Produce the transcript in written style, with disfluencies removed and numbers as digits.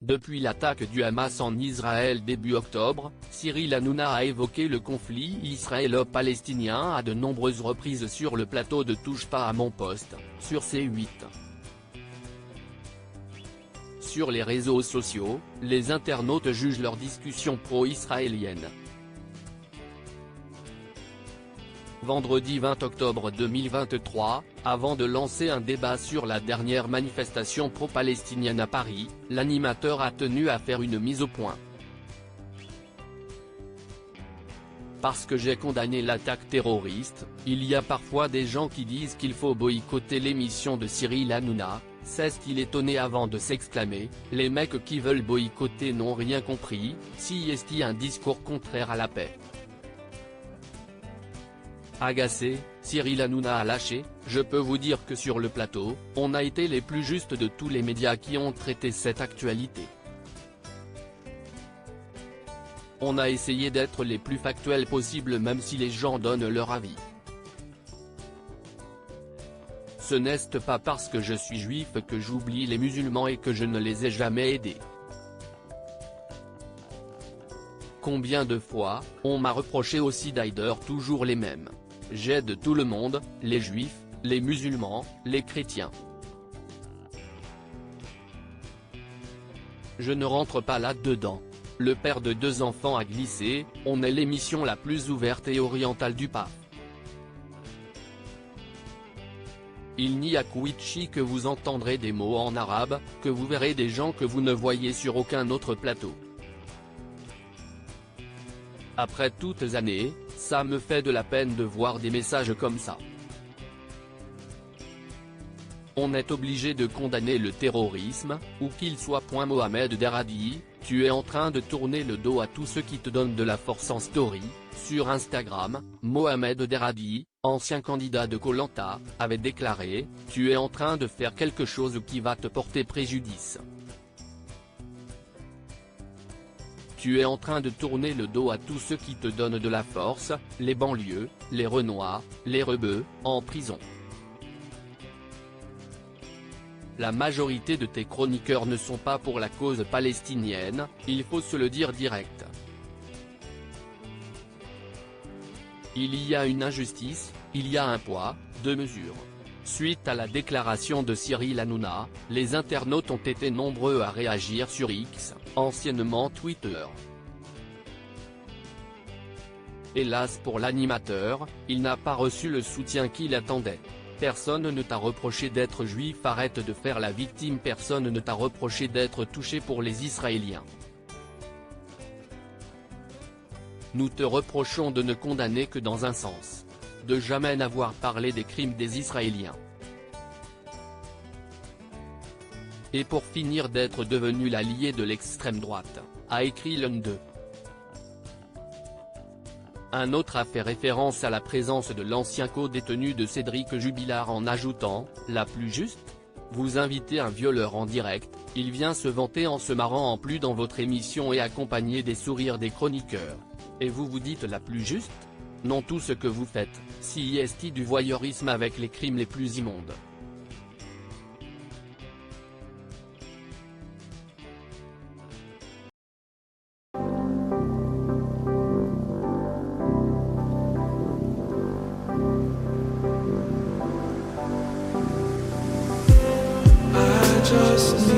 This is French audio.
Depuis l'attaque du Hamas en Israël début octobre, Cyril Hanouna a évoqué le conflit israélo-palestinien à de nombreuses reprises sur le plateau de Touche pas à mon poste, sur C8. Sur les réseaux sociaux, les internautes jugent leur discussion pro-israélienne. Vendredi 20 octobre 2023, avant de lancer un débat sur la dernière manifestation pro-palestinienne à Paris, l'animateur a tenu à faire une mise au point. Parce que j'ai condamné l'attaque terroriste, il y a parfois des gens qui disent qu'il faut boycotter l'émission de Cyril Hanouna, s'est-il étonné avant de s'exclamer, les mecs qui veulent boycotter n'ont rien compris, si est-il un discours contraire à la paix. Agacé, Cyril Hanouna a lâché, je peux vous dire que sur le plateau, on a été les plus justes de tous les médias qui ont traité cette actualité. On a essayé d'être les plus factuels possible même si les gens donnent leur avis. Ce n'est pas parce que je suis juif que j'oublie les musulmans et que je ne les ai jamais aidés. Combien de fois, on m'a reproché aussi d'ailleurs toujours les mêmes. J'aide tout le monde, les juifs, les musulmans, les chrétiens. Je ne rentre pas là-dedans. Le père de 2 enfants a glissé, on est l'émission la plus ouverte et orientale du PAF. Il n'y a qu'Witchi que vous entendrez des mots en arabe, que vous verrez des gens que vous ne voyez sur aucun autre plateau. Après toutes ces années, ça me fait de la peine de voir des messages comme ça. On est obligé de condamner le terrorisme, où qu'il soit. Mohamed Deradi, tu es en train de tourner le dos à tous ceux qui te donnent de la force en story. Sur Instagram, Mohamed Deradi, ancien candidat de Koh Lanta, avait déclaré, tu es en train de faire quelque chose qui va te porter préjudice. Tu es en train de tourner le dos à tous ceux qui te donnent de la force, les banlieues, les Renois, les rebeux, en prison. La majorité de tes chroniqueurs ne sont pas pour la cause palestinienne, il faut se le dire direct. Il y a une injustice, il y a un poids, 2 mesures. Suite à la déclaration de Cyril Hanouna, les internautes ont été nombreux à réagir sur X, anciennement Twitter. Hélas pour l'animateur, il n'a pas reçu le soutien qu'il attendait. Personne ne t'a reproché d'être juif, arrête de faire la victime, personne ne t'a reproché d'être touché pour les Israéliens. Nous te reprochons de ne condamner que dans un sens. De jamais n'avoir parlé des crimes des Israéliens. Et pour finir d'être devenu l'allié de l'extrême droite, a écrit l'un d'eux. Un autre a fait référence à la présence de l'ancien co-détenu de Cédric Jubilard en ajoutant, la plus juste ? Vous invitez un violeur en direct, il vient se vanter en se marrant en plus dans votre émission et accompagné des sourires des chroniqueurs. Et vous vous dites la plus juste ? Non, tout ce que vous faites, si est du voyeurisme avec les crimes les plus immondes. Just